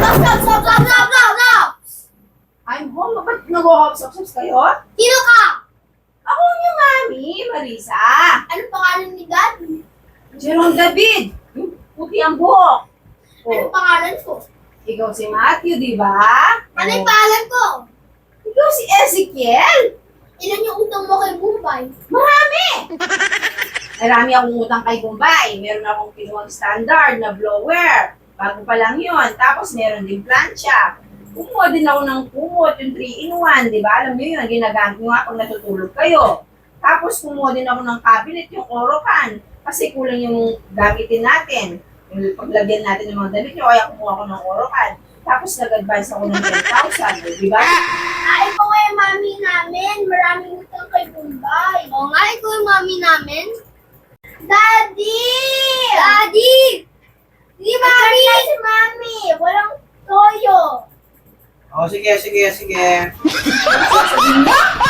Stop! I'm home. Ba't nag-hops-hops kayo? Sino ka? Ako yung mami, Marisa. Ano pangalan ni Daddy? Jerome David. Puti ang buhok. Ano Oh, pangalan ko? ikaw si Matthew, di ba? Ano yung Oh, pangalan ko? ikaw si Ezekiel. Ilan yung utang mo kay Bombay? Marami! Marami akong utang kay Bombay. Meron akong kinuwang standard na blower. Bago pa lang yun. Tapos meron din plancha. Kumuha din ako ng kumot, yung 3-in-1, di ba? Alam niyo yun, ginagamit nyo nga pag natutulog kayo. Tapos kumuha din ako ng cabinet, yung Orocan. Kasi kulang yung gamitin natin. Yung paglagyan natin ng mga damit nyo, kaya kumuha ako ng Orocan. Tapos nag-advise ako ng 10,000, di ba? Ikaw nga yung mami namin. Maraming utang kay Bombay. Oo nga, ikaw yung mami namin. Daddy! Di mami! Si mami! Walang toyo! Oh, sige. Sasabihin mo?